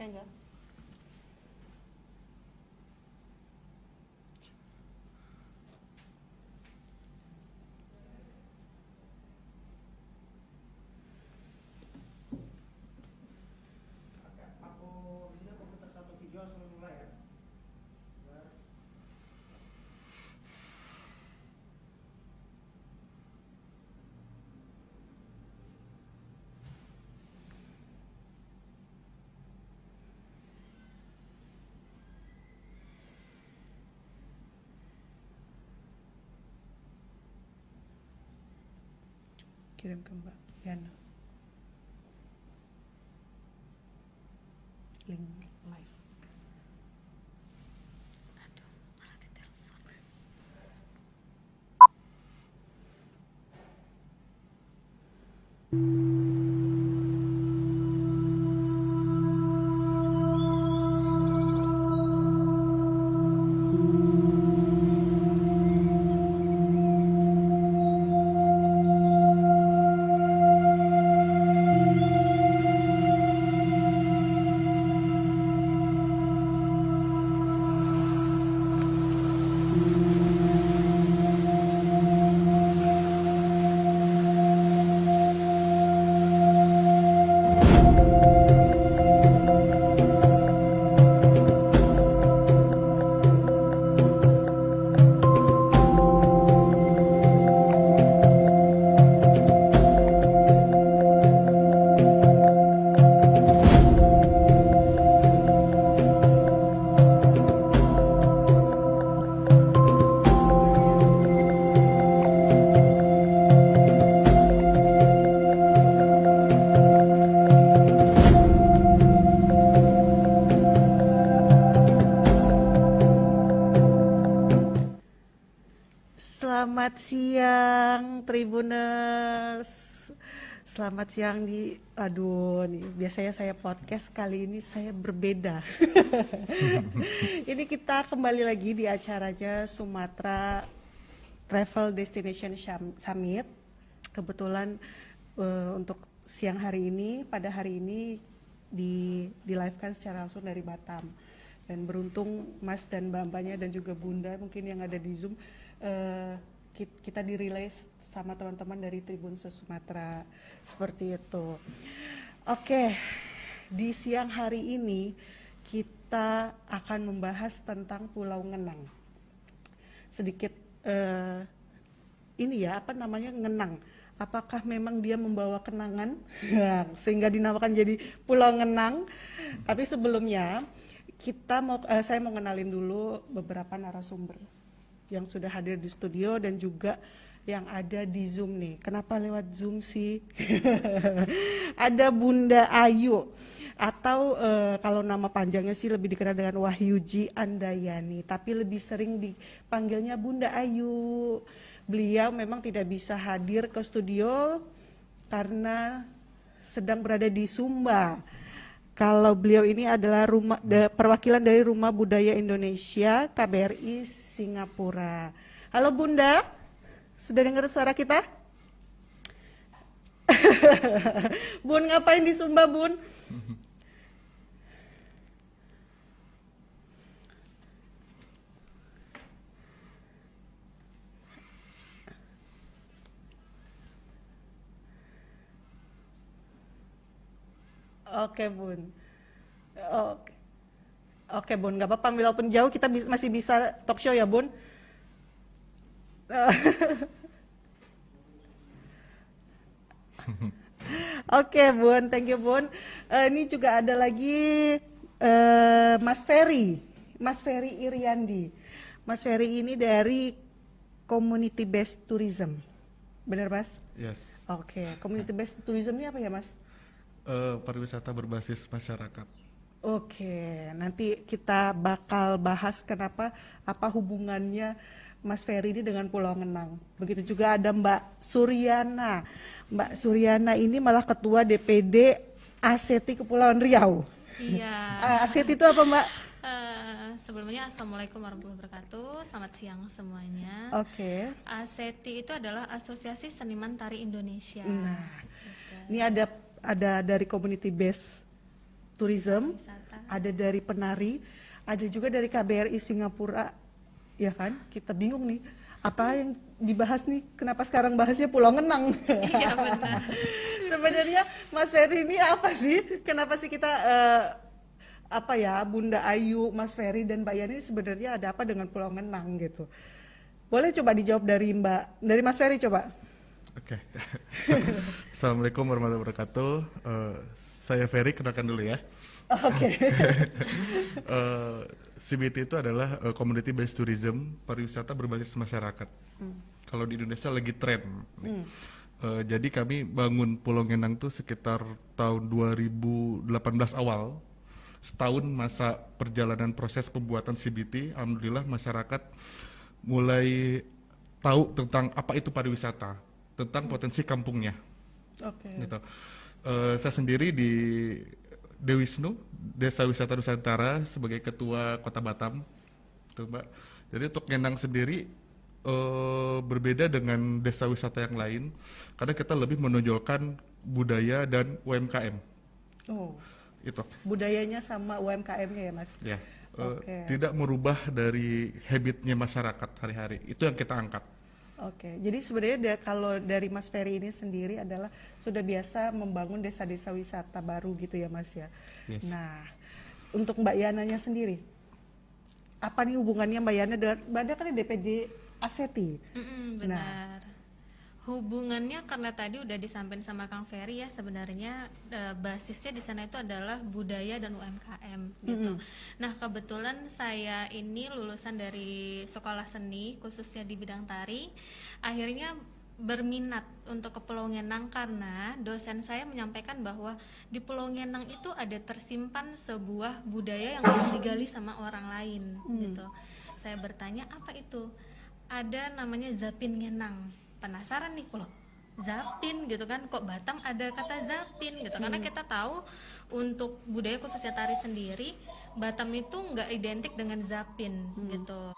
enggak? Aku di sini komputer satu video langsung mulai ya. Kirim ke Mbak Yana link live. Aduh, malah ditelepon. Selamat siang Tribuners. Selamat siang nih biasanya saya podcast, kali ini saya berbeda. Ini kita kembali lagi di acaranya Sumatera Travel Destination Summit. Kebetulan untuk siang hari ini, pada hari ini di live-kan secara langsung dari Batam. Dan beruntung Mas dan Mbak-mbaknya dan juga Bunda mungkin yang ada di Zoom, kita di-relay sama teman-teman dari Tribun Sumatera, seperti itu. Oke, di siang hari ini kita akan membahas tentang Pulau Ngenang. Sedikit ngenang. Apakah memang dia membawa kenangan sehingga dinamakan jadi Pulau Ngenang? Tapi sebelumnya saya mau kenalin dulu beberapa narasumber yang sudah hadir di studio dan juga yang ada di Zoom nih. Kenapa lewat Zoom sih? Ada Bunda Ayu, atau kalau nama panjangnya sih lebih dikenal dengan Wahyuji Andayani, tapi lebih sering dipanggilnya Bunda Ayu. Beliau memang tidak bisa hadir ke studio karena sedang berada di Sumba. Kalau beliau ini adalah perwakilan dari Rumah Budaya Indonesia KBRI Singapura. Halo Bunda, sudah dengar suara kita? Bun, ngapain di Sumba, Bun? Oke Bun. Oke Bun, nggak apa-apa, walaupun jauh kita masih bisa talk show ya Bun. Oke Bun, thank you Bun. Ini juga ada lagi Mas Ferry Iriandi. Mas Ferry ini dari Community Based Tourism, benar Mas? Yes. Oke, Community Based Tourism ini apa ya Mas? Pariwisata berbasis masyarakat. Oke, nanti kita bakal bahas apa hubungannya Mas Ferry ini dengan Pulau Ngenang. Begitu juga ada Mbak Suryana. Mbak Suryana ini malah ketua DPD ASETI Kepulauan Riau. Iya. ASETI itu apa Mbak? Sebelumnya Assalamualaikum warahmatullahi wabarakatuh. Selamat siang semuanya. Oke. ASETI itu adalah Asosiasi Seniman Tari Indonesia. Nah, ini ada dari Community Based tourism, Wisata. ada dari penari, ada juga dari KBRI Singapura, ya kan? Kita bingung nih, apa yang dibahas nih? Kenapa sekarang bahasnya Pulau Ngenang? Iya benar. Sebenarnya Mas Ferry ini apa sih? Kenapa sih kita apa ya, Bunda Ayu, Mas Ferry dan Mbak Yani sebenarnya ada apa dengan Pulau Ngenang gitu? Boleh coba dijawab dari Mas Ferry coba. Oke. Assalamualaikum warahmatullahi wabarakatuh. Saya Ferry, kenalkan dulu ya. Oke. CBT itu adalah Community Based Tourism, pariwisata berbasis masyarakat. Kalau di Indonesia lagi tren. Jadi kami bangun Pulau Ngenang tuh sekitar tahun 2018 awal. Setahun masa perjalanan proses pembuatan CBT, alhamdulillah masyarakat mulai tahu tentang apa itu pariwisata, tentang potensi kampungnya. Oke. Gitu. Saya sendiri di Dewisnu, Desa Wisata Nusantara, sebagai ketua Kota Batam, tuh Mbak. Jadi untuk Ngenang sendiri berbeda dengan desa wisata yang lain, karena kita lebih menonjolkan budaya dan UMKM. Oh, Itu, budayanya sama UMKM-nya ya Mas? ya. Oke. Tidak merubah dari habitnya masyarakat hari-hari. Itu yang kita angkat. Oke, jadi sebenarnya kalau dari Mas Ferry ini sendiri adalah sudah biasa membangun desa-desa wisata baru gitu ya Mas ya. Yes. Nah, untuk Mbak Yananya sendiri, apa nih hubungannya Mbak Yana dengan Mbak Yana kan di DPD Aseti? Benar. Hubungannya karena tadi udah disampaikan sama Kang Ferry ya, sebenarnya basisnya di sana itu adalah budaya dan UMKM gitu. Nah, kebetulan saya ini lulusan dari sekolah seni khususnya di bidang tari. Akhirnya berminat untuk ke Pulau Ngenang karena dosen saya menyampaikan bahwa di Pulau Ngenang itu ada tersimpan sebuah budaya yang belum digali sama orang lain gitu. Saya bertanya apa itu? Ada namanya Zapin Ngenang. Penasaran nih loh, Zapin gitu kan, kok Batam ada kata Zapin gitu, karena kita tahu untuk budaya khususnya tari sendiri Batam itu nggak identik dengan Zapin gitu.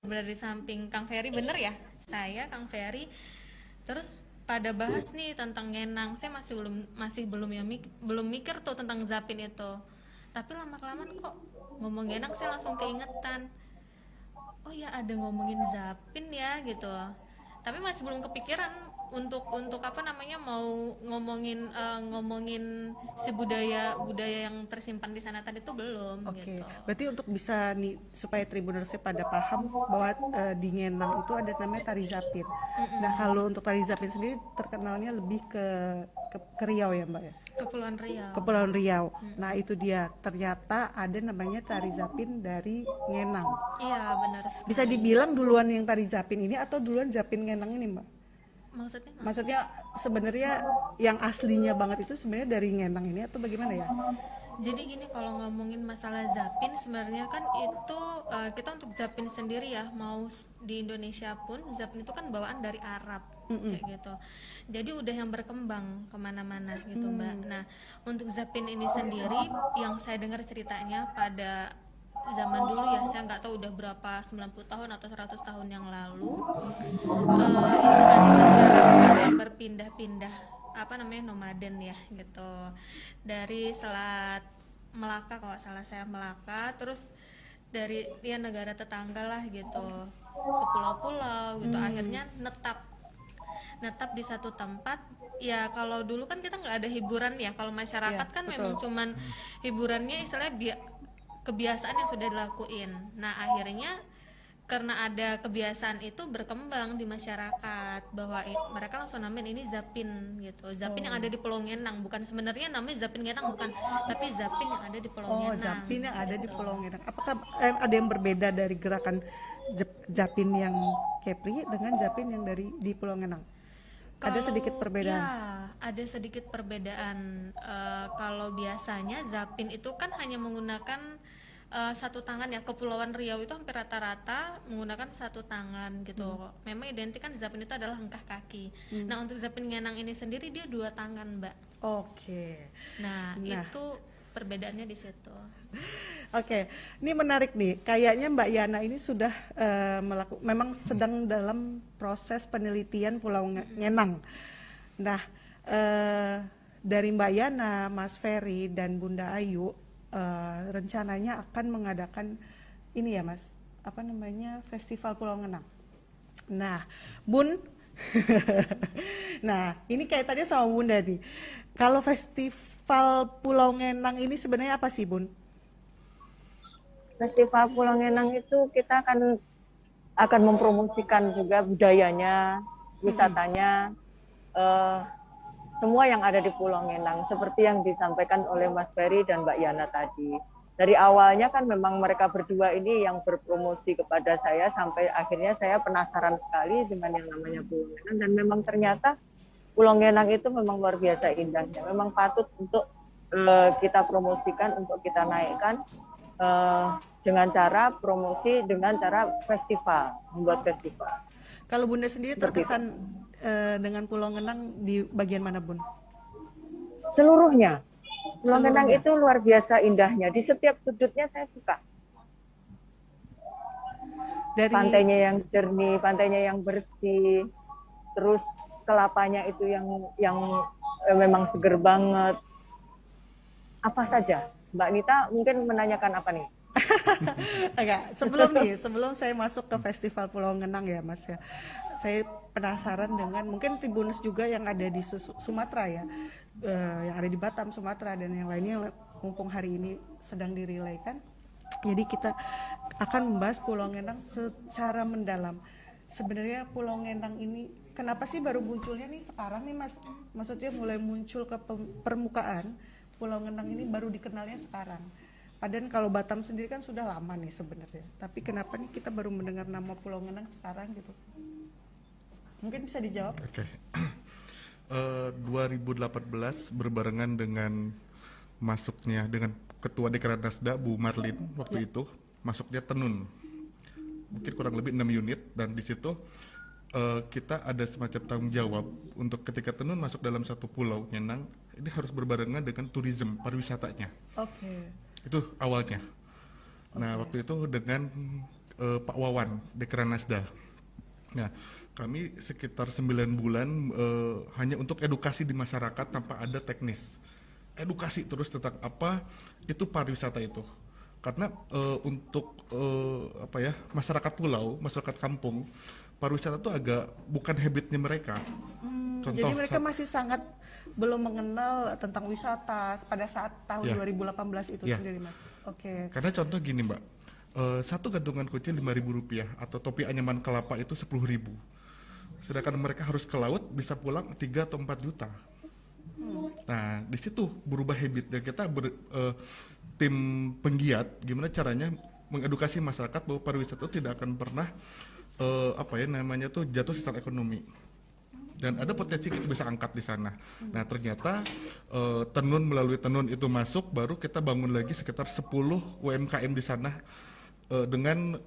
Benar, di samping Kang Ferry bener ya, saya Kang Ferry terus pada bahas nih tentang Ngenang, saya belum mikir tuh tentang Zapin itu, tapi lama kelamaan kok ngomong Ngenang saya langsung keingetan, oh ya ada ngomongin Zapin ya gitu, tapi masih belum kepikiran untuk apa namanya mau ngomongin si budaya yang tersimpan di sana tadi tuh belum. Oke, Gitu. berarti untuk bisa nih supaya Tribunersnya pada paham bahwa di Ngenang itu ada namanya tari Zapin. Nah, kalau untuk tari Zapin sendiri terkenalnya lebih ke Riau ya Mbak ya? Kepulauan Riau. Kepulauan Riau. Nah, itu dia. Ternyata ada namanya tari Zapin dari Ngenang. Iya benar sekali. Bisa dibilang duluan yang tari Zapin ini atau duluan Zapin Ngenang ini Mbak? Maksudnya Maksudnya sebenarnya yang aslinya banget itu sebenarnya dari Ngenang ini atau bagaimana ya? jadi gini, kalau ngomongin masalah Zapin sebenarnya kan itu kita untuk Zapin sendiri ya, mau di Indonesia pun Zapin itu kan bawaan dari Arab kayak gitu, jadi udah yang berkembang kemana-mana gitu Mbak. Nah, untuk Zapin ini sendiri yang saya dengar ceritanya pada zaman dulu ya, saya nggak tahu udah berapa, 90 tahun atau 100 tahun yang lalu, itu tadi masyarakat yang berpindah-pindah apa namanya nomaden ya gitu, dari Selat Melaka kalau nggak salah saya, Melaka, terus dari ya negara tetangga lah gitu ke pulau-pulau gitu, akhirnya netap di satu tempat. Ya kalau dulu kan kita nggak ada hiburan ya, kalau masyarakat Iya, kan betul. memang cuman hiburannya istilahnya kebiasaan yang sudah dilakuin. Nah akhirnya karena ada kebiasaan itu berkembang di masyarakat bahwa mereka langsung namain ini Zapin gitu. Zapin yang ada di Pulau Ngenang, bukan sebenarnya namanya Zapin Ngenang bukan, tapi Zapin yang ada di Pulau Ngenang. Zapin yang ada di Pulau Ngenang. Apakah ada yang berbeda dari gerakan Zapin yang Kepri dengan Zapin yang dari di Pulau Ngenang? Ada sedikit perbedaan? Ya, ada sedikit perbedaan. Kalau biasanya Zapin itu kan hanya menggunakan satu tangan ya. Kepulauan Riau itu hampir rata-rata menggunakan satu tangan gitu. Memang identik kan Zapin itu adalah langkah kaki. Nah, untuk Zapin Ngenang ini sendiri dia 2 tangan, Mbak. Oke. Nah, itu perbedaannya di situ. Oke, ini menarik nih. Kayaknya Mbak Yana ini sudah memang sedang dalam proses penelitian Pulau Ngenang. Nah, dari Mbak Yana, Mas Ferry, dan Bunda Ayu, rencananya akan mengadakan ini ya Mas, apa namanya, Festival Pulau Ngenang. Nah, Bun, nah ini kaitannya sama Bunda nih. Kalau Festival Pulau Ngenang ini sebenarnya apa sih, Bun? Festival Pulau Ngenang itu kita akan mempromosikan juga budayanya, wisatanya, semua yang ada di Pulau Ngenang, seperti yang disampaikan oleh Mas Ferry dan Mbak Yana tadi. Dari awalnya kan memang mereka berdua ini yang berpromosi kepada saya, sampai akhirnya saya penasaran sekali dengan yang namanya Pulau Ngenang, dan memang ternyata Pulau Ngenang itu memang luar biasa indahnya, memang patut untuk kita promosikan, untuk kita naikkan dengan cara promosi, dengan cara festival, membuat festival. Kalau Bunda sendiri terkesan dengan Pulau Ngenang di bagian mana, Bun? Seluruhnya. Pulau Ngenang itu luar biasa indahnya. Di setiap sudutnya saya suka. Dari pantainya yang jernih, pantainya yang bersih, terus kelapanya itu yang memang seger banget. Apa saja? Mbak Nita mungkin menanyakan apa nih? Enggak, sebelum saya masuk ke Festival Pulau Ngenang ya Mas ya, saya penasaran dengan mungkin Tribunus juga yang ada di Sumatera ya, yang ada di Batam, Sumatera, dan yang lainnya mumpung hari ini sedang dirilaikan. Jadi kita akan membahas Pulau Ngenang secara mendalam. Sebenarnya Pulau Ngenang ini kenapa sih baru munculnya nih sekarang nih Mas? Maksudnya mulai muncul ke permukaan, Pulau Ngenang ini baru dikenalnya sekarang. Padahal kalau Batam sendiri kan sudah lama nih sebenarnya. Tapi kenapa nih kita baru mendengar nama Pulau Ngenang sekarang gitu? Mungkin bisa dijawab? Oke. 2018 berbarengan dengan masuknya dengan Ketua Dekranasda Bu Marlin waktu itu, masuknya tenun. Mungkin kurang lebih 6 unit, dan di situ kita ada semacam tanggung jawab untuk ketika tenun masuk dalam satu pulau Ngenang, ini harus berbarengan dengan turisme pariwisatanya. Oke. Itu awalnya. Nah, waktu itu dengan Pak Wawan Dekranasda. Nah, kami sekitar 9 bulan hanya untuk edukasi di masyarakat tanpa ada teknis. Edukasi terus tentang apa itu pariwisata itu. Karena untuk masyarakat pulau, masyarakat kampung, pariwisata itu agak bukan habitnya mereka. Contoh, jadi mereka masih sangat belum mengenal tentang wisata pada saat tahun 2018 itu sendiri, Mas. Oke. Karena contoh gini, Mbak, satu gantungan kunci Rp5.000 atau topi anyaman kelapa itu 10.000. Sedangkan mereka harus ke laut bisa pulang 3 atau 4 juta. Nah, di situ berubah habitnya kita tim penggiat gimana caranya mengedukasi masyarakat bahwa pariwisata itu tidak akan pernah jatuh secara ekonomi. Dan ada potensi kita bisa angkat di sana. Nah, ternyata tenun, melalui tenun itu masuk, baru kita bangun lagi sekitar 10 UMKM di sana dengan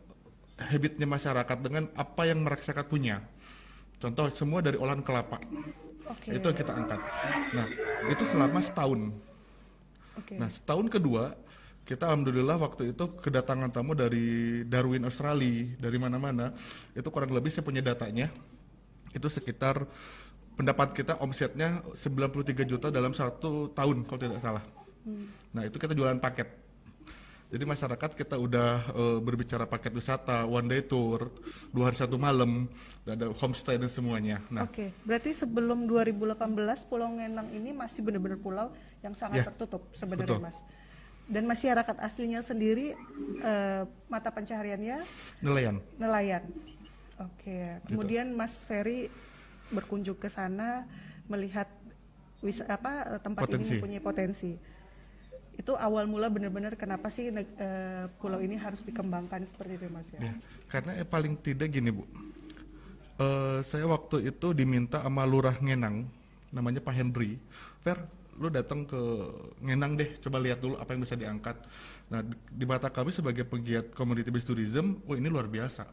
habitnya masyarakat, dengan apa yang masyarakat punya. Contoh semua dari olahan kelapa. Itu yang kita angkat. Nah, itu selama setahun. Nah, setahun kedua kita alhamdulillah waktu itu kedatangan tamu dari Darwin Australia, dari mana-mana. Itu kurang lebih saya punya datanya. Itu sekitar pendapat kita omsetnya 93 juta dalam 1 tahun kalau tidak salah. Nah, itu kita jualan paket. Jadi masyarakat kita udah berbicara paket wisata, one day tour, 2 hari 1 malam, ada homestay dan semuanya. Nah, berarti sebelum 2018 Pulau Ngenang ini masih benar-benar pulau yang sangat tertutup sebenarnya, Mas. Dan masyarakat aslinya sendiri mata pencahariannya nelayan. Oke. Kemudian Mas Ferry berkunjung ke sana melihat tempat ini mempunyai potensi. Itu awal mula benar-benar kenapa sih pulau ini harus dikembangkan seperti itu, Mas ya? Karena paling tidak gini, Bu. Saya waktu itu diminta sama Lurah Ngenang, namanya Pak Henry. Fer, lu datang ke Ngenang deh, coba lihat dulu apa yang bisa diangkat. Nah, di mata kami sebagai penggiat community based tourism, ini luar biasa.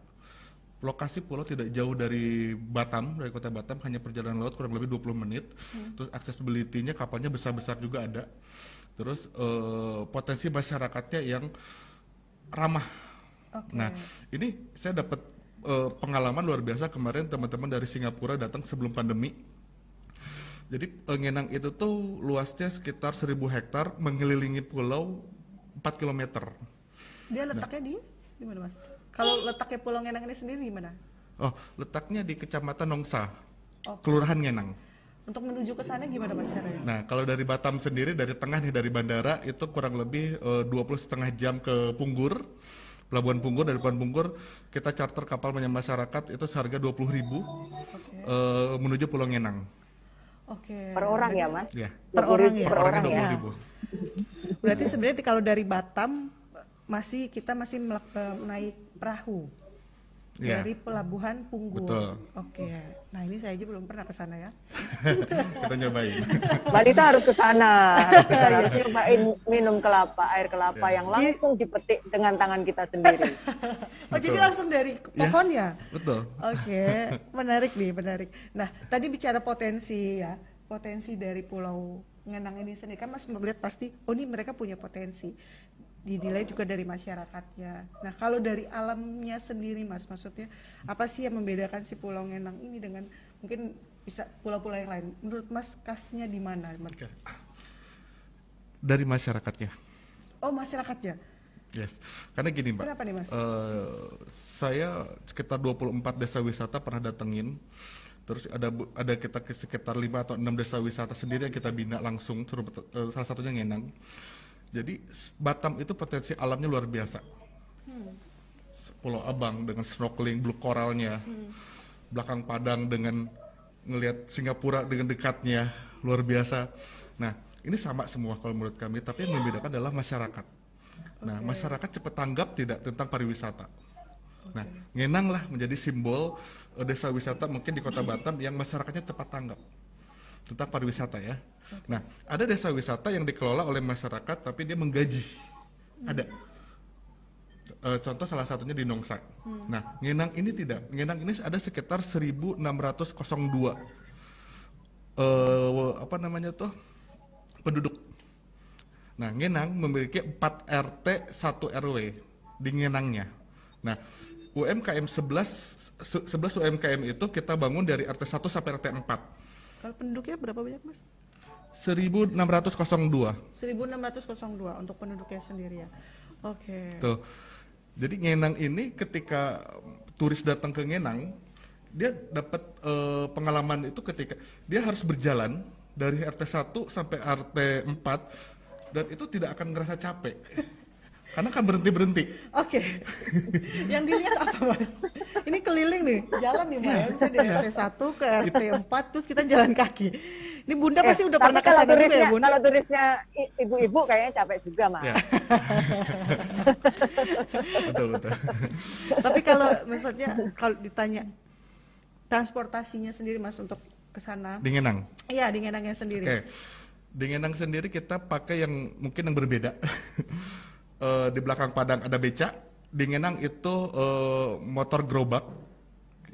Lokasi pulau tidak jauh dari Batam, dari kota Batam, hanya perjalanan laut kurang lebih 20 menit. Terus accessibility-nya kapalnya besar-besar juga ada. Terus potensi masyarakatnya yang ramah. Nah, ini saya dapat pengalaman luar biasa kemarin, teman-teman dari Singapura datang sebelum pandemi. Jadi Ngenang itu tuh luasnya sekitar 1.000 hektar, mengelilingi pulau 4 km. Dia letaknya di mana, Mas? Kalau letaknya Pulau Ngenang ini sendiri di mana? Oh, letaknya di Kecamatan Nongsa, Kelurahan Ngenang. Untuk menuju ke sana gimana, Mas, caranya? Nah, kalau dari Batam sendiri, dari tengah nih, dari bandara, itu kurang lebih 20,5 jam ke Punggur, Pelabuhan Punggur. Dari Pelabuhan Punggur, kita charter kapal masyarakat, itu seharga 20.000 menuju Pulau Ngenang. Per orang ya, Mas? Ya. Per orang ya? Per orangnya 20.000. Berarti sebenarnya kalau dari Batam, kita masih naik perahu dari Pelabuhan Punggur. Betul. Oke. Nah, ini saya aja belum pernah ke sana ya. Kita nyobain. Balita harus ke sana, harus nyobain minum air kelapa yang langsung dipetik dengan tangan kita sendiri. Jadi langsung dari pohon ya? Betul. Oke, menarik nih, menarik. Nah, tadi bicara potensi ya, potensi dari Pulau Ngenang ini sendiri kan Mas melihat pasti, ini mereka punya potensi. Dinilai juga dari masyarakatnya. Nah, kalau dari alamnya sendiri, Mas, maksudnya apa sih yang membedakan si Pulau Ngenang ini dengan mungkin bisa pulau-pulau yang lain? Menurut Mas, khasnya di mana? Dari masyarakatnya. Oh, masyarakatnya. Yes. Karena gini, Mbak. Kenapa nih, Mas? Saya sekitar 24 desa wisata pernah datengin. Terus ada kita sekitar 5 atau 6 desa wisata sendiri yang kita bina langsung, salah satunya Ngenang. Jadi Batam itu potensi alamnya luar biasa. Pulau Abang dengan snorkeling, blue koralnya, belakang Padang dengan ngelihat Singapura dengan dekatnya, luar biasa. Nah, ini sama semua kalau menurut kami, tapi yang membedakan adalah masyarakat. Nah, masyarakat cepat tanggap tidak tentang pariwisata. Nah, Ngenang lah menjadi simbol desa wisata mungkin di kota Batam yang masyarakatnya cepat tanggap tentang pariwisata ya. Nah, ada desa wisata yang dikelola oleh masyarakat tapi dia menggaji. Ada. Contoh salah satunya di Nongsa. Nah, Ngenang ini tidak. Ngenang ini ada sekitar 1.602 penduduk. Nah, Ngenang memiliki 4 RT 1 RW di Ngenangnya. Nah, UMKM 11 UMKM itu kita bangun dari RT 1 sampai RT 4. Kalau penduduknya berapa banyak, Mas? 1.602. 1.602 untuk penduduknya sendiri ya. Oke. Tuh. Jadi Ngenang ini ketika turis datang ke Ngenang, dia dapat pengalaman itu ketika dia harus berjalan dari RT 1 sampai RT 4 dan itu tidak akan ngerasa capek. Karena kan berhenti-berhenti. Oke. Yang dilihat apa, Mas? Ini keliling nih, jalan nih, Mbak. Misalnya dari RT 1 ke RT 4, terus kita jalan kaki. Ini Bunda pasti udah pernah kesana juga ya, Bunda? Kalau turisnya ibu-ibu kayaknya capek juga, Mas. Ya. Betul. Tapi kalau maksudnya, kalau ditanya transportasinya sendiri, Mas, untuk ke sana. Di Ngenang? Iya, di Ngenangnya sendiri. Oke. Di Ngenang sendiri kita pakai yang mungkin yang berbeda. Di belakang Padang ada becak, di Ngenang itu motor gerobak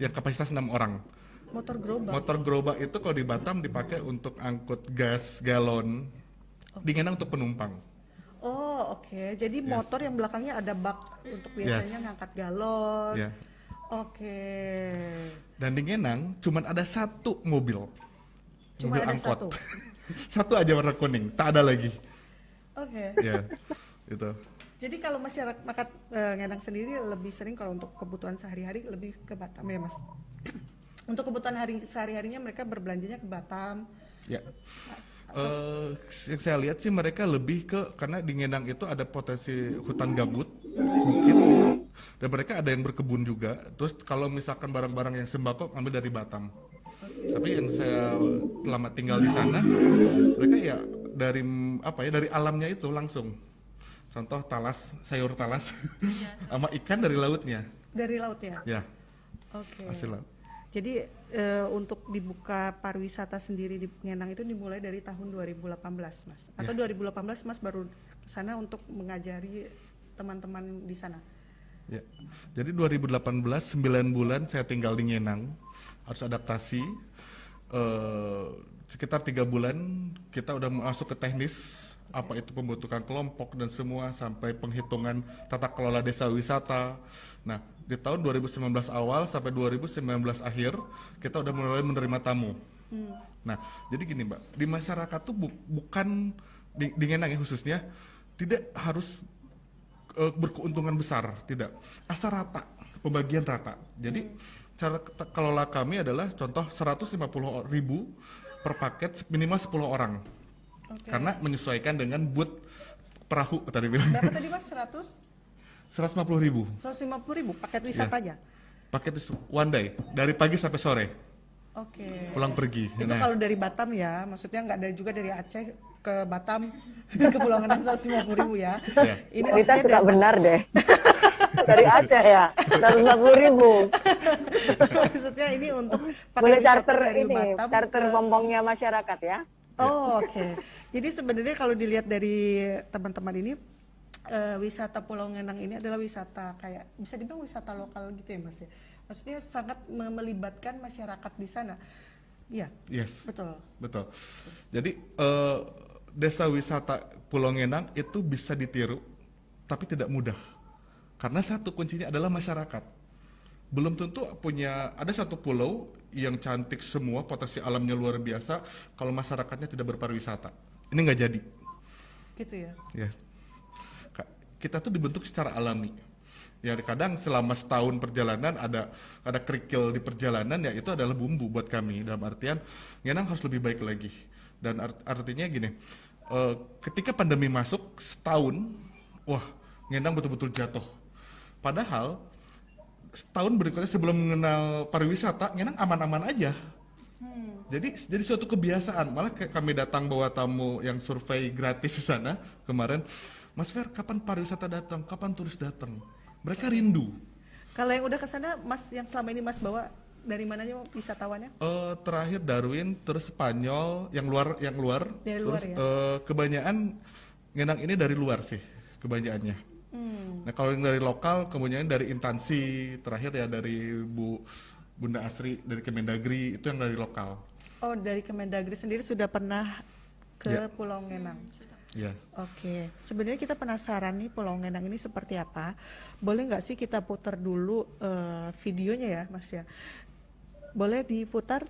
yang kapasitas 6 orang. Motor gerobak? Motor gerobak itu kalau di Batam dipakai untuk angkut gas galon, di Ngenang untuk penumpang. Oh, oke. Jadi motor yang belakangnya ada bak untuk biasanya ngangkat galon. Yeah. Oke. Dan di Ngenang cuma ada 1 mobil. Cuma mobil ada angkot. 1? 1 aja warna kuning, tak ada lagi. Oke. Ya, gitu. Jadi kalau masyarakat Ngenang sendiri lebih sering kalau untuk kebutuhan sehari-hari lebih ke Batam ya, Mas? Untuk kebutuhan sehari-harinya mereka berbelanjanya ke Batam. Ya. Eh, yang saya lihat sih mereka lebih ke, karena di Ngenang itu ada potensi hutan gambut mungkin, dan mereka ada yang berkebun juga. Terus kalau misalkan barang-barang yang sembako ambil dari Batam. Tapi yang saya lama tinggal di sana, mereka ya dari apa ya, dari alamnya itu langsung. Contoh talas, sayur talas, sama ikan dari lautnya. Dari laut ya? Ya, Oke. hasil laut. Jadi untuk dibuka pariwisata sendiri di Ngenang itu dimulai dari tahun 2018, Mas. Atau 2018 Mas baru ke sana untuk mengajari teman-teman di sana. Ya. Jadi 2018 9 bulan saya tinggal di Ngenang, harus adaptasi. Sekitar 3 bulan kita udah masuk ke teknis, apa itu pembentukan kelompok dan semua, sampai penghitungan tata kelola desa wisata. Nah, di tahun 2019 awal sampai 2019 akhir kita udah mulai menerima tamu. Nah, jadi gini Mbak, di masyarakat tuh bukan di Ngenang ya khususnya, tidak harus berkeuntungan besar, tidak, asal rata, pembagian rata. Jadi cara kelola kami adalah contoh 150.000 per paket, minimal 10 orang. Karena menyesuaikan dengan booth perahu tadi bilang. Berapa tadi Mas? 150.000 150.000 paket wisatanya? paket one day, dari pagi sampai sore, Oke. pulang pergi. Itu kalau dari Batam ya, maksudnya nggak ada juga dari Aceh ke Batam ke Pulau Ngenang 150.000 ya. Ya. Ini Kita maksudnya suka benar deh. Dari Aceh ya, 150.000. maksudnya ini untuk pakai Boleh wisata charter dari ini, Batam charter ke- pompongnya masyarakat ya. Oh, oke. Jadi sebenarnya kalau dilihat dari teman-teman ini wisata Pulau Ngenang ini adalah wisata kayak bisa dibilang wisata lokal gitu ya Mas ya. Maksudnya sangat melibatkan masyarakat di sana. Iya. Yes, Betul. betul. Jadi desa wisata Pulau Ngenang itu bisa ditiru, tapi tidak mudah. Karena satu kuncinya adalah masyarakat. Belum tentu punya, ada satu pulau yang cantik semua, potensi alamnya luar biasa, kalau masyarakatnya tidak berpariwisata. Ini nggak jadi. Gitu ya. Ya. Kita tuh dibentuk secara alami. Ya kadang selama setahun perjalanan ada kerikil di perjalanan, ya itu adalah bumbu buat kami. Dalam artian Ngenang harus lebih baik lagi. Dan artinya gini, ketika pandemi masuk setahun, wah Ngenang betul-betul jatuh. Padahal setahun berikutnya sebelum mengenal pariwisata, Ngenang aman-aman aja. Jadi suatu kebiasaan. Malah kami datang bawa tamu yang survei gratis di sana kemarin. Mas Fer, kapan pariwisata datang? Kapan turis datang? Mereka rindu. Kalau yang udah ke sana Mas yang selama ini Mas bawa dari mananya wisatawannya? Terakhir Darwin, terus Spanyol, yang luar. Dari luar Terus ya? kebanyakan Ngenang ini dari luar sih kebanyakannya. Nah kalau yang dari lokal, kebanyakan dari instansi. Terakhir ya dari Bunda Asri dari Kemendagri, itu yang dari lokal. Oh, dari Kemendagri sendiri sudah pernah ke Ya. Pulau Ngenang. Ya. Oke, sebenarnya kita penasaran nih Pulau Ngenang ini seperti apa. Boleh nggak sih kita putar dulu videonya ya, Mas ya? Boleh diputar?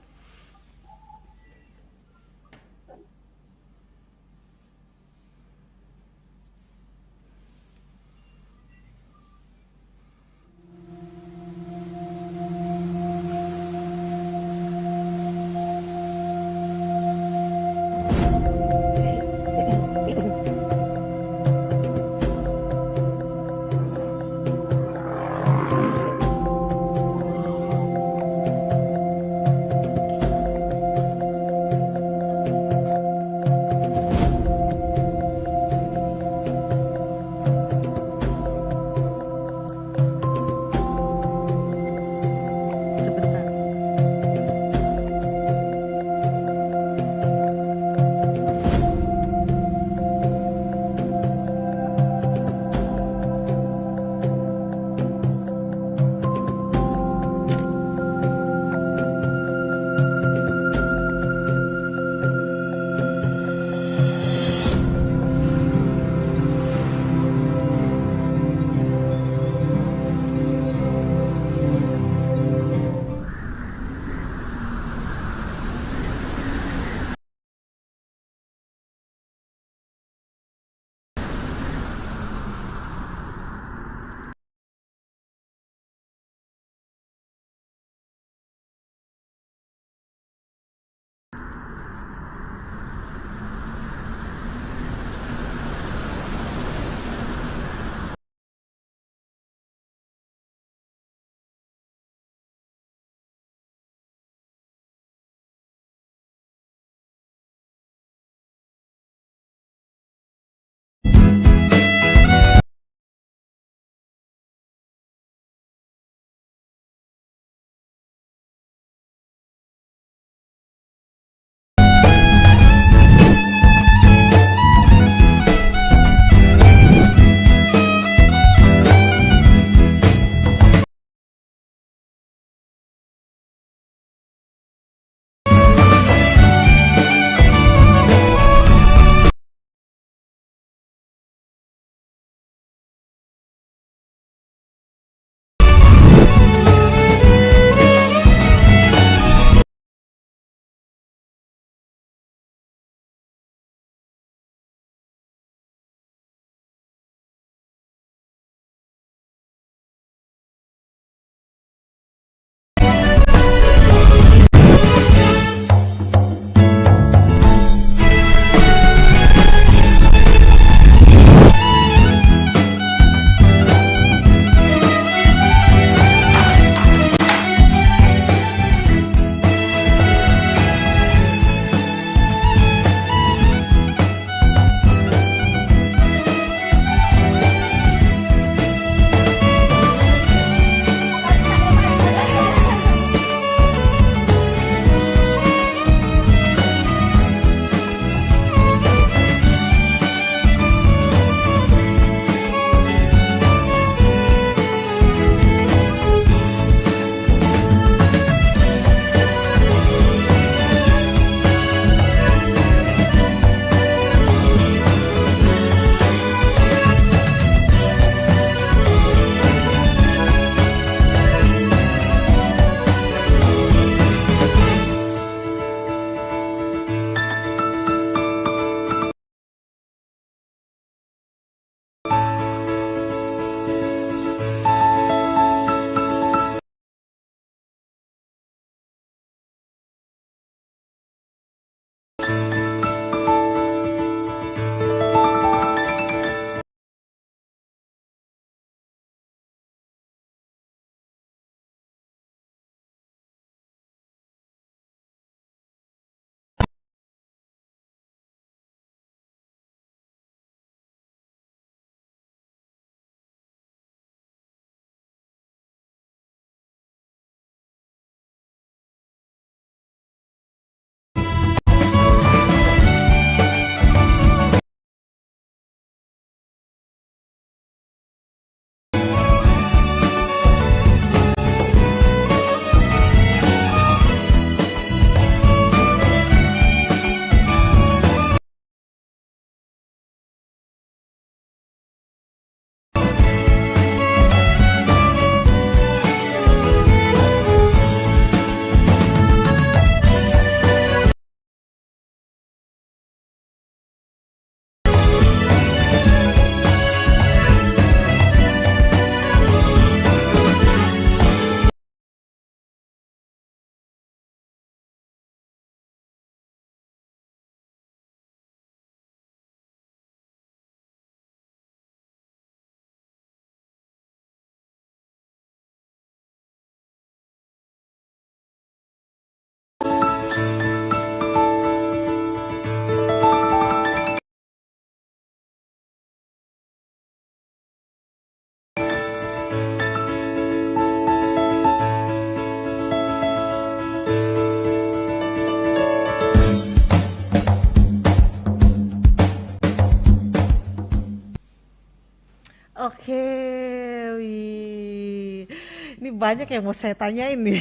banyak yang mau saya tanyain nih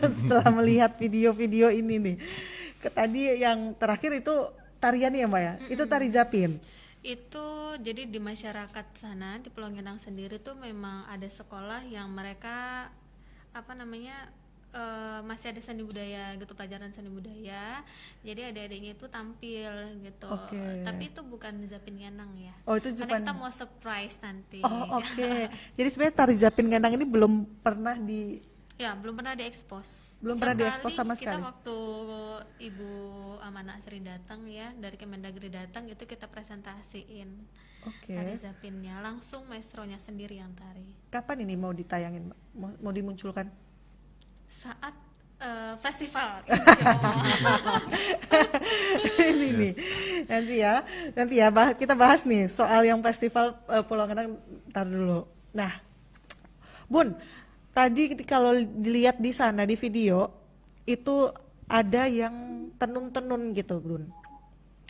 setelah melihat video-video ini nih. Tadi yang terakhir itu tarian ya Mbak ya? Itu tari Zapin? Itu jadi di masyarakat sana di Pulau Ngenang sendiri tuh memang ada sekolah yang mereka apa namanya masih ada seni budaya gitu, pelajaran seni budaya. Jadi adik-adiknya itu tampil gitu. Tapi itu bukan Zapin Ngenang ya. Oh, itu karena kita mau surprise nanti. Oh, oke. Jadi sebenarnya tari Zapin Ngenang ini belum pernah belum pernah diekspos. Belum pernah diekspos sama sekali. Kita waktu Ibu Amanah Sri datang ya, dari Kemendagri datang, itu kita presentasiin tari Zapinnya, langsung maestronya sendiri yang tari. Kapan ini mau ditayangin, mau dimunculkan? Saat festival. Ini nih nanti ya kita bahas nih soal yang festival Pulau Ngenang. Ntar dulu. Nah, Bun, tadi kalau dilihat di sana di video itu ada yang tenun-tenun gitu, Bun.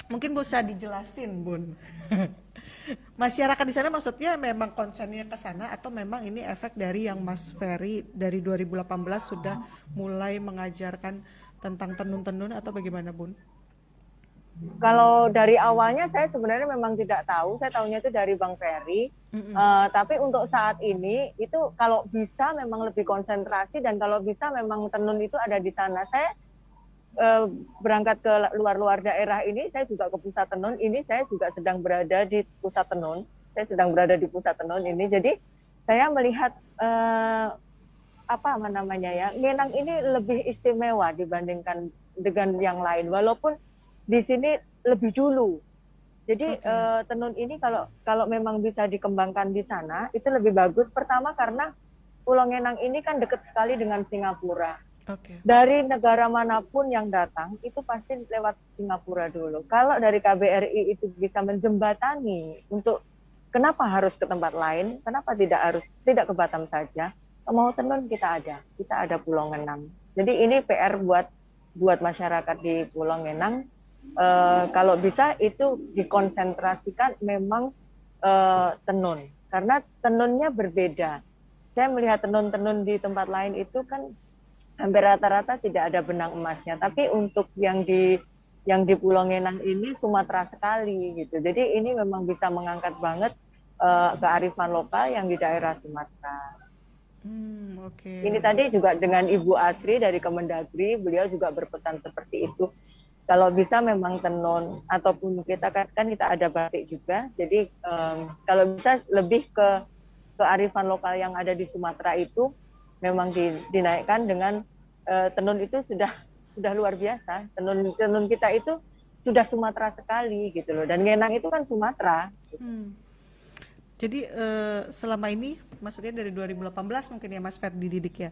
Mungkin bisa dijelasin, Bun. Masyarakat di sana maksudnya memang konsennya ke sana atau memang ini efek dari yang Mas Ferry dari 2018 sudah mulai mengajarkan tentang tenun-tenun atau bagaimana, Bun? Kalau dari awalnya saya sebenarnya memang tidak tahu, saya tahunya itu dari Bang Ferry. Tapi untuk saat ini itu kalau bisa memang lebih konsentrasi dan kalau bisa memang tenun itu ada di sana. Saya berangkat ke luar-luar daerah ini, saya juga ke pusat tenun ini, saya juga sedang berada di pusat tenun. Saya sedang berada di pusat tenun ini, jadi saya melihat Ngenang ini lebih istimewa dibandingkan dengan yang lain, walaupun di sini lebih dulu. Jadi tenun ini kalau memang bisa dikembangkan di sana itu lebih bagus. Pertama karena Pulau Ngenang ini kan dekat sekali dengan Singapura. Dari negara manapun yang datang itu pasti lewat Singapura dulu. Kalau dari KBRI itu bisa menjembatani untuk kenapa harus ke tempat lain, kenapa tidak ke Batam saja? Mau tenun kita ada Pulau Ngenang. Jadi ini PR buat masyarakat di Pulau Ngenang. Kalau bisa itu dikonsentrasikan memang tenun, karena tenunnya berbeda. Saya melihat tenun-tenun di tempat lain itu kan hampir rata-rata tidak ada benang emasnya, tapi untuk yang di Pulau Ngenang ini Sumatera sekali gitu. Jadi ini memang bisa mengangkat banget kearifan lokal yang di daerah Sumatera. Ini tadi juga dengan Ibu Asri dari Kemendagri, beliau juga berpesan seperti itu. Kalau bisa memang tenun, ataupun kita ada batik juga. Jadi kalau bisa lebih ke kearifan lokal yang ada di Sumatera itu memang dinaikkan dengan tenun itu sudah luar biasa. Tenun kita itu sudah Sumatera sekali gitu loh. Dan Ngenang itu kan Sumatera. Jadi selama ini, maksudnya dari 2018 mungkin ya Mas Fer dididik ya.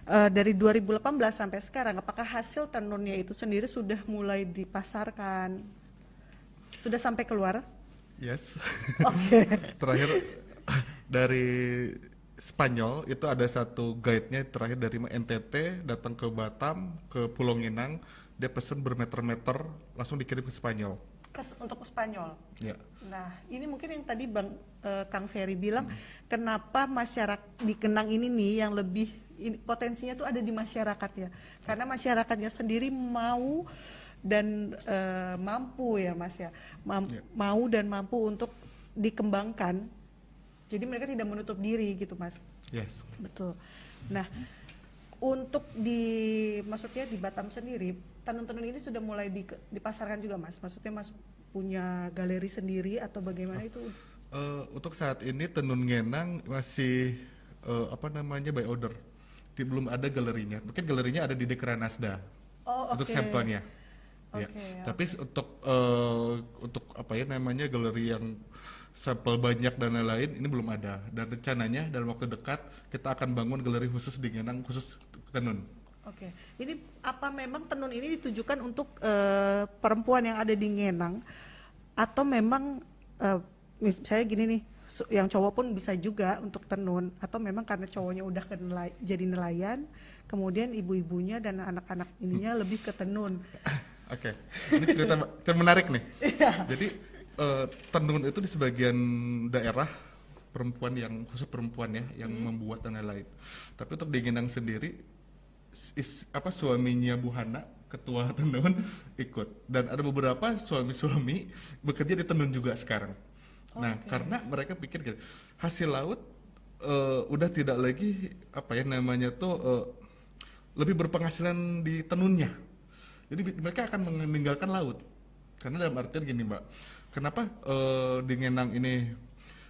Dari 2018 sampai sekarang, apakah hasil tenunnya itu sendiri sudah mulai dipasarkan? Sudah sampai keluar? Yes. Terakhir dari Spanyol itu ada satu guide-nya terakhir dari NTT datang ke Batam, ke Pulau Ngenang, dia pesen bermeter-meter langsung dikirim ke Spanyol. Untuk ke Spanyol. Ya. Nah, ini mungkin yang tadi Kang Ferry bilang, kenapa masyarakat di Ngenang ini nih yang lebih potensinya tuh ada di masyarakat ya. Karena masyarakatnya sendiri mau dan mampu ya Mas ya. Mau dan mampu untuk dikembangkan. Jadi mereka tidak menutup diri gitu Mas. Yes. Betul. Nah, untuk maksudnya di Batam sendiri, tenun-tenun ini sudah mulai dipasarkan juga Mas? Maksudnya Mas punya galeri sendiri atau bagaimana itu? Untuk saat ini tenun Ngenang masih by order. Belum ada galerinya. Mungkin galerinya ada di Dekranasda. Untuk sampelnya. Ya. Tapi untuk galeri yang sampel banyak dan lain-lain ini belum ada, dan rencananya dalam waktu dekat kita akan bangun galeri khusus di Ngenang khusus tenun. Ini apa memang tenun ini ditujukan untuk perempuan yang ada di Ngenang atau memang misalnya gini nih, yang cowok pun bisa juga untuk tenun, atau memang karena cowoknya udah jadi nelayan, kemudian ibu-ibunya dan anak-anak ininya lebih ke tenun. Ini cerita menarik nih. Jadi tenun itu di sebagian daerah perempuan yang khusus perempuan ya yang membuat dan lain-lain. Tapi untuk di Ngenang sendiri suaminya Bu Hana ketua tenun ikut, dan ada beberapa suami-suami bekerja di tenun juga sekarang. Nah, karena mereka pikir gitu, hasil laut udah tidak lagi lebih berpenghasilan di tenunnya. Jadi mereka akan meninggalkan laut. Karena dalam artian gini, Mbak, kenapa di Ngenang ini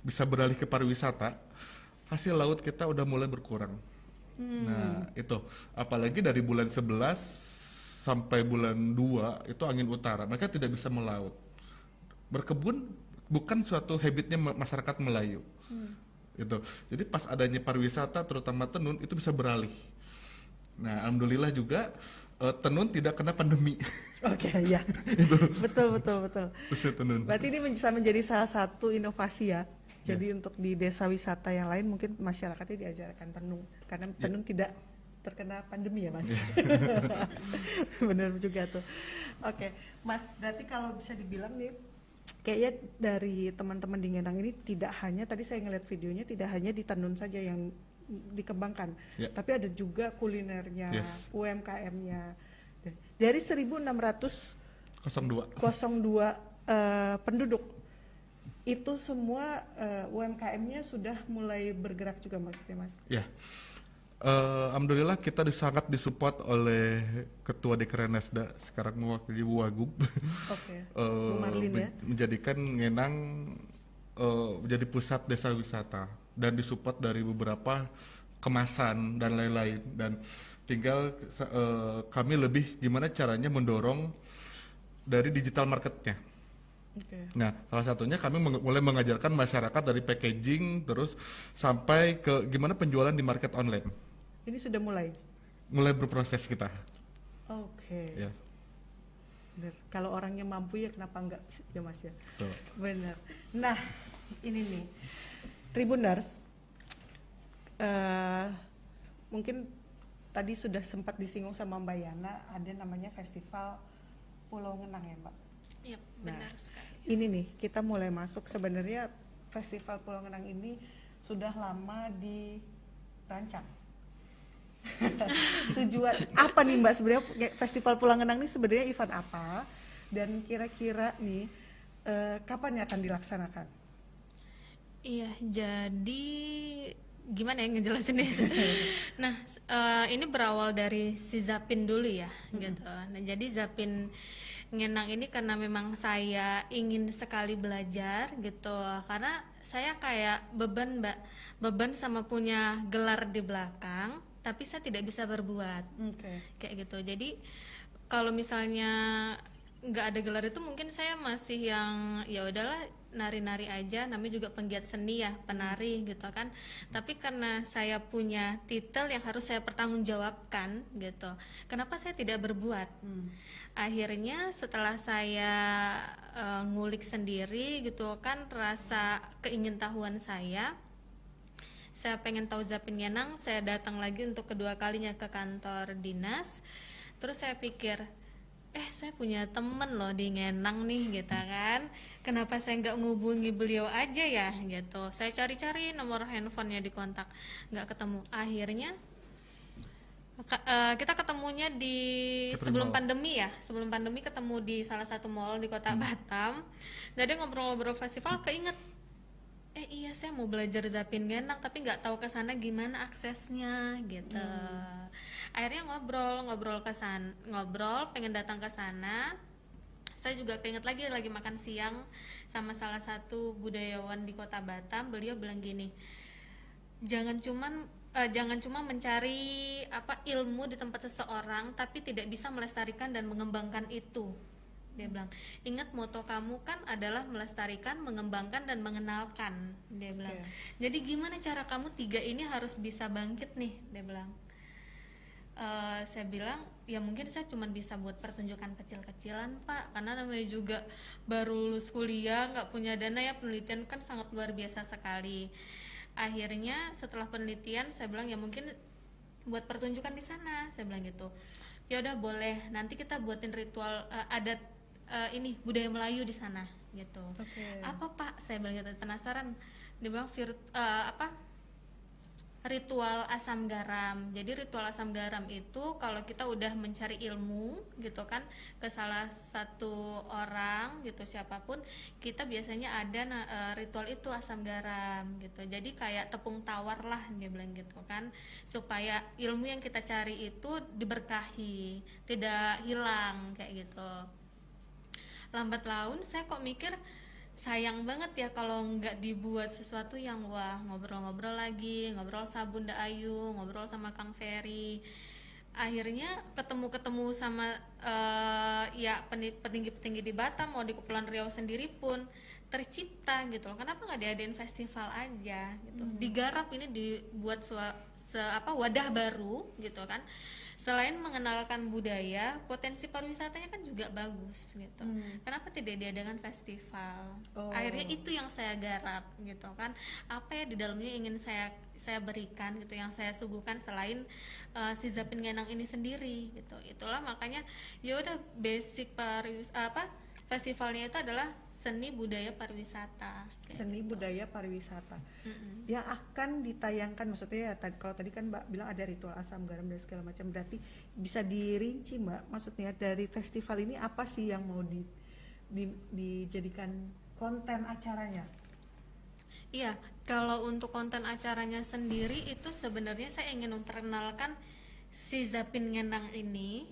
bisa beralih ke pariwisata? Hasil laut kita udah mulai berkurang. Nah, itu apalagi dari bulan 11 sampai bulan 2 itu angin utara, mereka tidak bisa melaut. Berkebun bukan suatu habitnya masyarakat Melayu. Itu. Jadi pas adanya pariwisata terutama tenun itu bisa beralih. Nah, alhamdulillah juga tenun tidak kena pandemi. Oke, ya. betul. Tenun. Berarti ini bisa menjadi salah satu inovasi ya. Jadi untuk di desa wisata yang lain mungkin masyarakatnya diajarkan tenun, karena tenun tidak terkena pandemi ya, Mas. Benar juga tuh. Oke, Mas, berarti kalau bisa dibilang nih, kayaknya dari teman-teman di Ngenang ini tidak hanya, tadi saya ngeliat videonya, tidak hanya di tenun saja yang dikembangkan, tapi ada juga kulinernya, UMKM-nya. Dari 1602 penduduk, itu semua UMKM-nya sudah mulai bergerak juga maksudnya, Mas? Ya, alhamdulillah kita sangat disupport oleh Ketua Dekranasda sekarang mewakili Bu Wagub. Bu Marlin ya? Menjadikan Ngenang menjadi pusat desa wisata dan disupport dari beberapa kemasan dan lain-lain, dan tinggal kami lebih gimana caranya mendorong dari digital marketnya. Nah, salah satunya kami mulai mengajarkan masyarakat dari packaging terus sampai ke gimana penjualan di market online. Ini sudah mulai Berproses kita. Ya. Benar. Kalau orangnya mampu ya kenapa enggak ya, Mas ya? Betul. Benar. Nah, ini nih Tribuners, mungkin tadi sudah sempat disinggung sama Mbak Yana, ada namanya Festival Pulau Ngenang ya, Mbak? Iya, benar sekali. Ini nih, kita mulai masuk sebenarnya Festival Pulau Ngenang ini sudah lama dirancang. Tujuan apa nih, Mbak, sebenarnya Festival Pulau Ngenang ini sebenarnya event apa? Dan kira-kira nih kapan akan dilaksanakan? Iya, jadi gimana ya ngejelasinnya? Nah, ini berawal dari si Zapin dulu ya, gitu. Nah, jadi Zapin Ngenang ini karena memang saya ingin sekali belajar gitu, karena saya kayak beban sama punya gelar di belakang, tapi saya tidak bisa berbuat, kayak gitu. Jadi kalau misalnya nggak ada gelar itu mungkin saya masih yang ya udahlah nari-nari aja, namanya juga penggiat seni ya, penari gitu kan. Tapi karena saya punya titel yang harus saya pertanggungjawabkan gitu, kenapa saya tidak berbuat? Akhirnya setelah saya ngulik sendiri gitu kan, rasa keingintahuan saya pengen tahu Zapin Ngenang, saya datang lagi untuk kedua kalinya ke kantor dinas. Terus saya pikir, saya punya temen loh di Ngenang nih gitu kan, kenapa saya nggak ngubungi beliau aja ya gitu. Saya cari-cari nomor handphonenya di kontak, nggak ketemu. Akhirnya kita ketemunya di sebelum pandemi ketemu di salah satu mall di kota Batam. Jadi ngobrol-ngobrol festival, keinget iya saya mau belajar Zapin Ngenang tapi nggak tahu kesana gimana aksesnya gitu. Akhirnya ngobrol pengen datang ke sana. Saya juga keinget lagi makan siang sama salah satu budayawan di kota Batam. Beliau bilang gini, jangan cuma mencari ilmu di tempat seseorang tapi tidak bisa melestarikan dan mengembangkan itu. Dia bilang, ingat moto kamu kan adalah melestarikan, mengembangkan, dan mengenalkan. Dia bilang, jadi gimana cara kamu tiga ini harus bisa bangkit nih? Dia bilang. Saya bilang, ya mungkin saya cuma bisa buat pertunjukan kecil-kecilan, Pak, karena namanya juga baru lulus kuliah, nggak punya dana ya, penelitian kan sangat luar biasa sekali. Akhirnya setelah penelitian saya bilang ya mungkin buat pertunjukan di sana. Saya bilang gitu. Ya udah boleh, nanti kita buatin ritual adat ini budaya Melayu di sana gitu. Apa Pak? Saya bilang gitu, penasaran. dibilang ritual asam garam. Jadi ritual asam garam itu kalau kita udah mencari ilmu gitu kan ke salah satu orang gitu, siapapun, kita biasanya ada ritual itu asam garam gitu. Jadi kayak tepung tawar lah dia bilang gitu kan, supaya ilmu yang kita cari itu diberkahi, tidak hilang kayak gitu. Lambat laun saya kok mikir sayang banget ya kalau nggak dibuat sesuatu yang wah, ngobrol-ngobrol lagi, ngobrol sama Bunda Ayu, ngobrol sama Kang Ferry. Akhirnya ketemu sama ya petinggi-petinggi di Batam, mau di Kepulauan Riau sendiri pun tercipta gitu loh. Kenapa nggak diadain festival aja gitu, digarap ini, dibuat wadah baru gitu kan. Selain mengenalkan budaya, potensi pariwisatanya kan juga bagus gitu. Kenapa tidak diadakan festival? Akhirnya itu yang saya garap gitu kan. Apa ya di dalamnya ingin saya berikan gitu, yang saya suguhkan selain si Zapin Ngenang ini sendiri gitu. Itulah makanya ya udah basic festivalnya itu adalah seni budaya pariwisata. Seni gitu. budaya pariwisata. Yang akan ditayangkan, maksudnya ya, kalau tadi kan Mbak bilang ada ritual asam garam dan segala macam, berarti bisa dirinci Mbak, maksudnya dari festival ini apa sih yang mau dijadikan konten acaranya? Iya, kalau untuk konten acaranya sendiri itu sebenarnya saya ingin memperkenalkan si Zapin Ngenang ini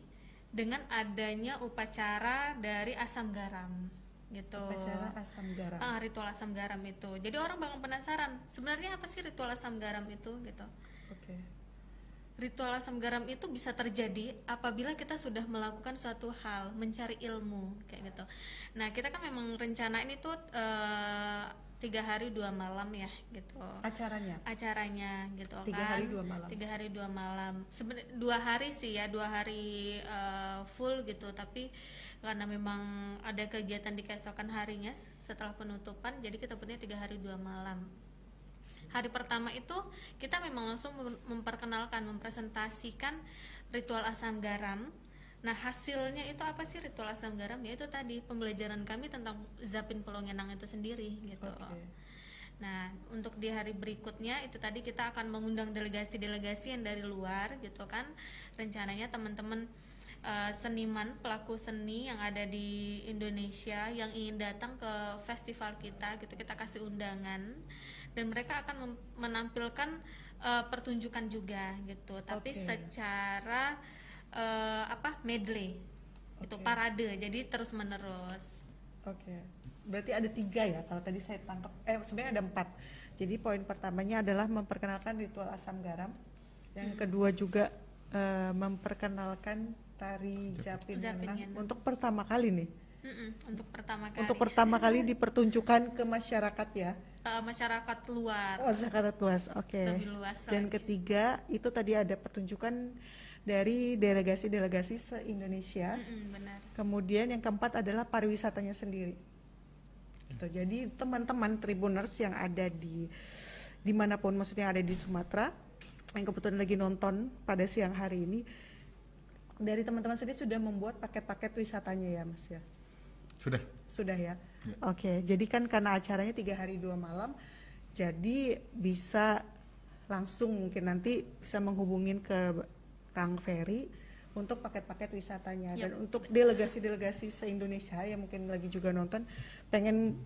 dengan adanya upacara dari asam garam gitu. Upacara asam garam. Ritual asam garam itu. Jadi orang bakal penasaran, sebenarnya apa sih ritual asam garam itu gitu. Oke. Ritual asam garam itu bisa terjadi apabila kita sudah melakukan suatu hal, mencari ilmu kayak gitu. Nah, kita kan memang rencana ini tuh 3 hari 2 malam ya gitu. Acaranya gitu 3 kan. hari 2 malam. 3 hari 2 malam. Sebenarnya 2 hari sih ya, 2 hari full gitu, tapi karena memang ada kegiatan di keesokan harinya setelah penutupan, jadi kita punya 3 hari 2 malam. Hari pertama itu kita memang langsung memperkenalkan, mempresentasikan ritual asam garam. Nah, hasilnya itu apa sih ritual asam garam? Yaitu tadi pembelajaran kami tentang Zapin Pulau Ngenang itu sendiri gitu. Nah, untuk di hari berikutnya itu tadi kita akan mengundang delegasi-delegasi yang dari luar gitu kan. Rencananya teman-teman seniman, pelaku seni yang ada di Indonesia yang ingin datang ke festival kita gitu, kita kasih undangan dan mereka akan menampilkan pertunjukan juga gitu, tapi secara medley itu, parade, jadi terus menerus. Berarti ada 3 ya kalau tadi saya tangkap, sebenarnya ada 4. Jadi poin pertamanya adalah memperkenalkan ritual asam garam, yang kedua juga memperkenalkan tari Zapin Ngenang untuk pertama kali nih. Untuk pertama kali dipertunjukkan ke masyarakat ya. Masyarakat luar. Masyarakat luas, Lebih luas Dan lagi. Ketiga itu tadi ada pertunjukan dari delegasi-delegasi se-Indonesia. Benar. Kemudian yang keempat adalah pariwisatanya sendiri. Gitu. Jadi teman-teman Tribuners yang ada di dimanapun, maksudnya ada di Sumatera, yang kebetulan lagi nonton pada siang hari ini, dari teman-teman sendiri sudah membuat paket-paket wisatanya ya Mas ya? Sudah ya? Jadi kan karena acaranya 3 hari 2 malam, jadi bisa langsung mungkin nanti bisa menghubungin ke Kang Ferry untuk paket-paket wisatanya. Dan untuk delegasi-delegasi se-Indonesia yang mungkin lagi juga nonton, pengen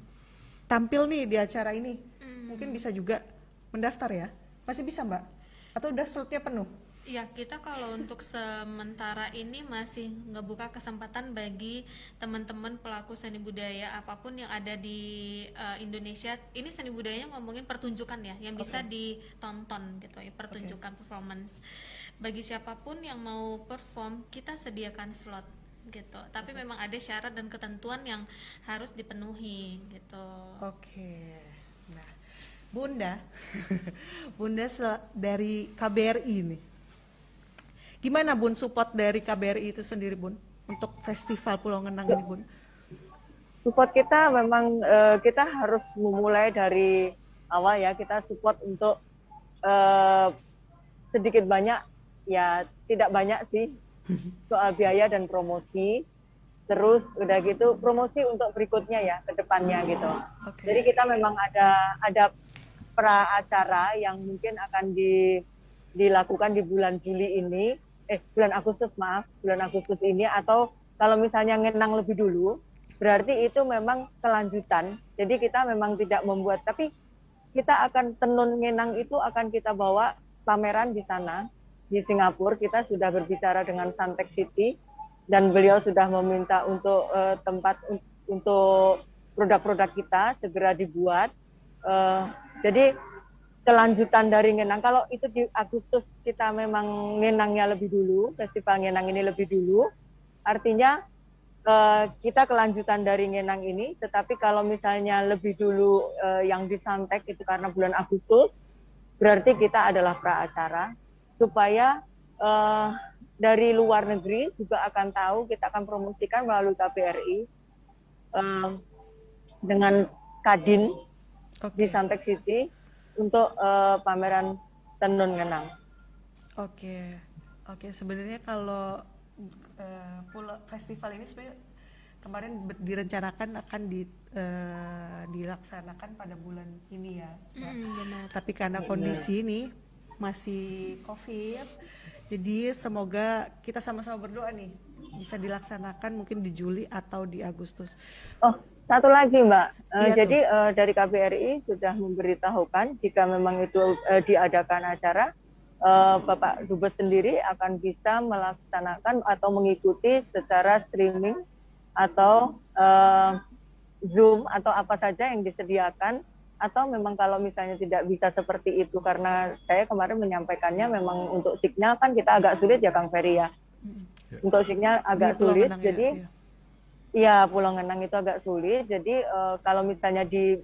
tampil nih di acara ini, mungkin bisa juga mendaftar ya? Masih bisa Mbak? Atau udah slotnya penuh? Ya, kita kalau untuk sementara ini masih ngebuka kesempatan bagi teman-teman pelaku seni budaya apapun yang ada di Indonesia. Ini seni budayanya ngomongin pertunjukan ya, yang bisa ditonton gitu ya, pertunjukan performance. Bagi siapapun yang mau perform, kita sediakan slot gitu. Tapi memang ada syarat dan ketentuan yang harus dipenuhi gitu. Nah, Bunda, Bunda dari KBRI nih. Gimana Bun support dari KBRI itu sendiri Bun untuk Festival Pulau Ngenang ini Bun? Support kita memang kita harus memulai dari awal ya, kita support untuk sedikit banyak ya, tidak banyak sih soal biaya dan promosi. Terus udah gitu promosi untuk berikutnya ya, ke depannya gitu. Jadi kita memang ada pra acara yang mungkin akan dilakukan di bulan Juli ini, bulan Agustus maaf, bulan Agustus ini, atau kalau misalnya ngenang lebih dulu, berarti itu memang kelanjutan. Jadi kita memang tidak membuat, tapi kita akan tenun ngenang itu akan kita bawa pameran di sana, di Singapura. Kita sudah berbicara dengan Suntec City, dan beliau sudah meminta untuk tempat untuk produk-produk kita segera dibuat. Jadi kelanjutan dari ngenang, kalau itu di Agustus kita memang ngenangnya lebih dulu, festival ngenang ini lebih dulu, artinya kita kelanjutan dari ngenang ini. Tetapi kalau misalnya lebih dulu yang di Suntec itu karena bulan Agustus, berarti kita adalah pra acara, supaya dari luar negeri juga akan tahu, kita akan promosikan melalui KBRI dengan Kadin di Suntec City untuk pameran tenun ngenang. Oke, sebenarnya kalau festival ini sebenarnya kemarin direncanakan akan dilaksanakan pada bulan ini ya, Benar. tapi karena kondisi ini masih COVID, jadi semoga kita sama-sama berdoa nih bisa dilaksanakan mungkin di Juli atau di Agustus. Oh, satu lagi Mbak, Iya, jadi dari KBRI sudah memberitahukan jika memang itu diadakan acara, Bapak Dubes sendiri akan bisa melaksanakan atau mengikuti secara streaming atau Zoom atau apa saja yang disediakan, atau memang kalau misalnya tidak bisa seperti itu, karena saya kemarin menyampaikannya memang untuk signal kan kita agak sulit ya Kang Ferry ya, untuk signal agak sulit, jadi ya Pulau Ngenang itu agak sulit, jadi kalau misalnya di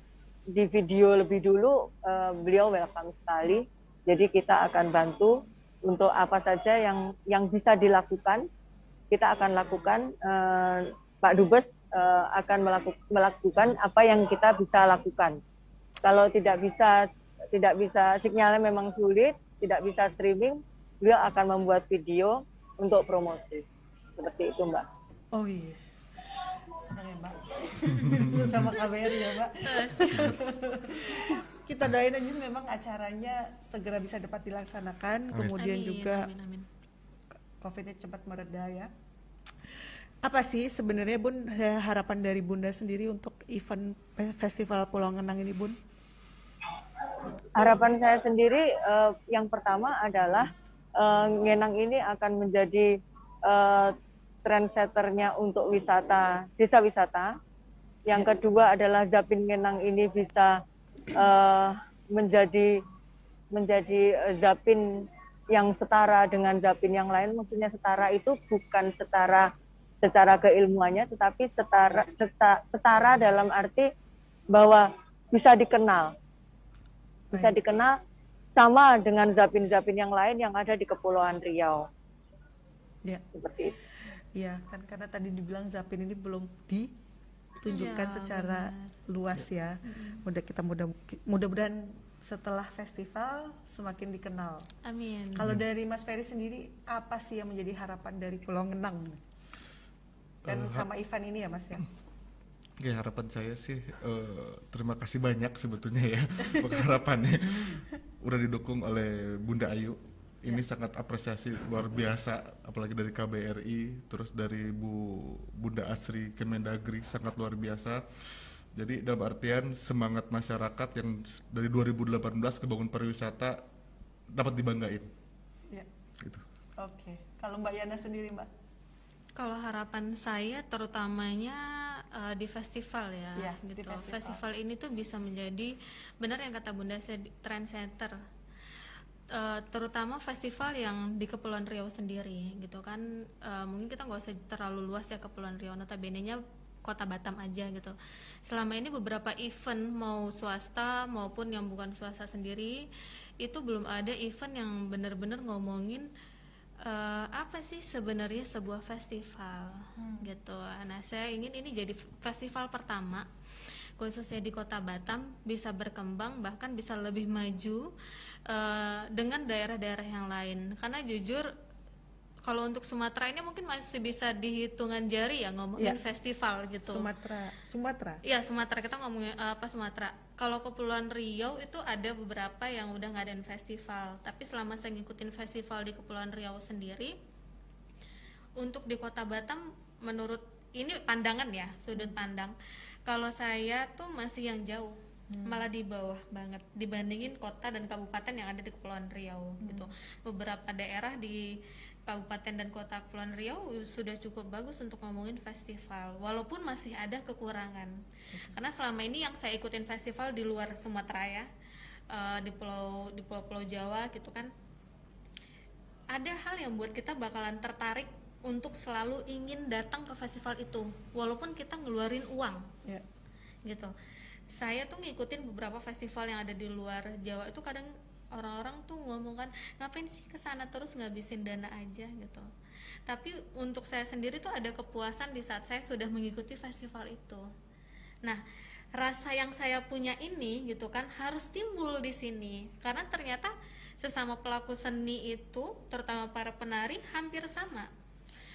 video lebih dulu, beliau welcome sekali. Jadi kita akan bantu untuk apa saja yang bisa dilakukan, kita akan lakukan. Pak Dubes akan melakukan apa yang kita bisa lakukan. Kalau tidak bisa sinyalnya memang sulit, tidak bisa streaming, beliau akan membuat video untuk promosi. Seperti itu Mbak. Oh iya, senang ya Mbak sama KBRI ya Mbak. Kita doain aja memang acaranya segera bisa dapat dilaksanakan, kemudian juga COVID-nya cepat mereda ya. Apa sih sebenarnya Bun harapan dari Bunda sendiri untuk event Festival Pulau Ngenang ini Bun? Harapan saya sendiri yang pertama adalah Ngenang ini akan menjadi trendsetternya untuk wisata, desa wisata. Yang kedua adalah Zapin Ngenang ini bisa menjadi Zapin yang setara dengan Zapin yang lain. Maksudnya setara itu bukan setara secara keilmuannya, tetapi setara dalam arti bahwa bisa dikenal sama dengan Zapin-Zapin yang lain yang ada di Kepulauan Riau. Ya. Seperti itu. Ya, kan karena tadi dibilang Zapin ini belum ditunjukkan secara luas ya. Mudah-mudahan setelah festival semakin dikenal. Amin. Kalau dari Mas Ferry sendiri, apa sih yang menjadi harapan dari Pulau Ngenang? Kan sama event ini ya Mas ya? Ya harapan saya sih terima kasih banyak sebetulnya ya harapannya udah didukung oleh Bunda Ayu. Ini sangat apresiasi luar biasa, apalagi dari KBRI, terus dari Bunda Asri Kemendagri, sangat luar biasa. Jadi dalam artian semangat masyarakat yang dari 2018 kebangun pariwisata dapat dibanggain. Ya. Gitu. Oke. Kalau Mbak Yana sendiri Mbak? Kalau harapan saya terutamanya di festival ya, gitu. Festival ini tuh bisa menjadi benar yang kata Bunda, trendsetter. Terutama festival yang di Kepulauan Riau sendiri gitu kan, mungkin kita nggak usah terlalu luas ya Kepulauan Riau, notabene-nya Kota Batam aja gitu. Selama ini beberapa event mau swasta maupun yang bukan swasta sendiri itu belum ada event yang benar-benar ngomongin apa sih sebenarnya sebuah festival gitu. Nah saya ingin ini jadi festival pertama khususnya di Kota Batam bisa berkembang, bahkan bisa lebih maju dengan daerah-daerah yang lain. Karena jujur Kalau untuk Sumatera ini mungkin masih bisa dihitungan jari ya ngomongin Ya. festival gitu. Sumatera. Iya, Sumatera, kita ngomongin Sumatera. Kalau Kepulauan Riau itu ada beberapa yang udah ngadain festival. Tapi selama saya ngikutin festival di Kepulauan Riau sendiri, untuk di Kota Batam, menurut ini pandangan ya, sudut pandang. Kalau saya tuh masih yang jauh, malah di bawah banget dibandingin kota dan kabupaten yang ada di Kepulauan Riau gitu. Beberapa daerah di kabupaten dan kota Kepulauan Riau sudah cukup bagus untuk ngomongin festival, walaupun masih ada kekurangan. Karena selama ini yang saya ikutin festival di luar Sumatera ya, di pulau-pulau Jawa gitu kan, ada hal yang buat kita bakalan tertarik untuk selalu ingin datang ke festival itu, walaupun kita ngeluarin uang Ya. gitu. Saya tuh ngikutin beberapa festival yang ada di luar Jawa itu, kadang orang-orang tuh ngomong kan, ngapain sih kesana terus ngabisin dana aja gitu. Tapi untuk saya sendiri tuh ada kepuasan di saat saya sudah mengikuti festival itu. Nah, rasa yang saya punya ini gitu kan harus timbul di sini, karena ternyata sesama pelaku seni itu, terutama para penari, hampir sama.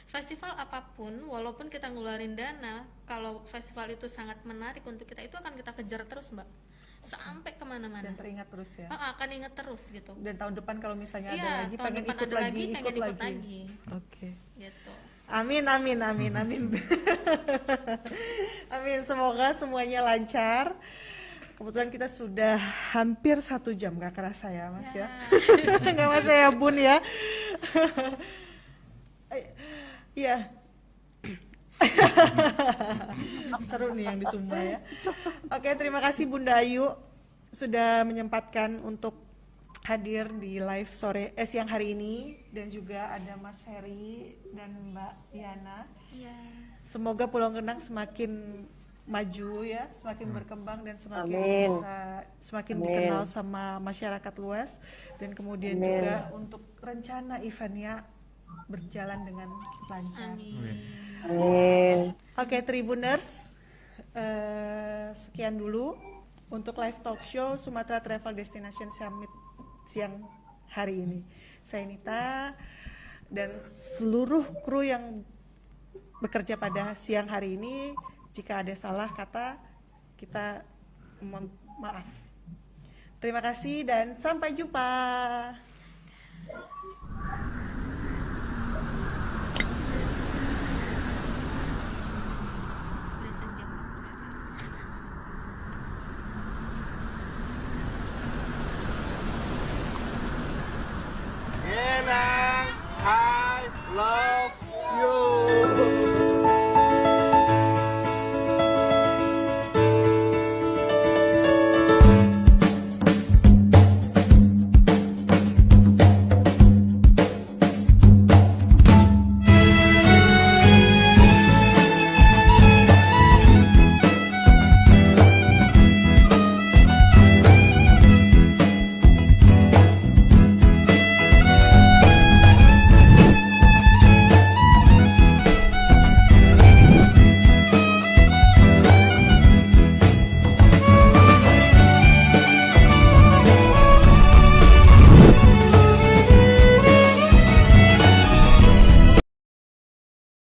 Festival apapun, walaupun kita ngeluarin dana, kalau festival itu sangat menarik untuk kita, itu akan kita kejar terus mbak, sampai kemana-mana. Dan teringat terus ya. Akan inget terus gitu. Dan tahun depan kalau misalnya Iya, ada lagi, tahun pengen depan ikut ada lagi, lagi, ikut pengen ikut lagi. lagi. Oke. Gitu. Amin, amin, amin, amin. Amin, semoga semuanya lancar. Kebetulan kita sudah hampir 1 jam, gak kerasa ya mas ya. Gak mas ya bun ya. Iya. Seru nih yang di Sumba ya. Oke, terima kasih Bunda Ayu sudah menyempatkan untuk hadir di live siang hari ini, dan juga ada Mas Ferry dan Mbak Yana. Iya. Semoga Pulau Genang semakin maju ya, semakin berkembang dan semakin Amin. bisa semakin Amin. dikenal sama masyarakat luas, dan kemudian Amin. juga untuk rencana eventnya berjalan dengan lancar. Amin. Amin. Oke, Tribuners, sekian dulu untuk live talk show Sumatera Travel Destination Summit siang hari ini. Saya Nita dan seluruh kru yang bekerja pada siang hari ini, jika ada salah kata, kita mohon maaf. Terima kasih dan sampai jumpa.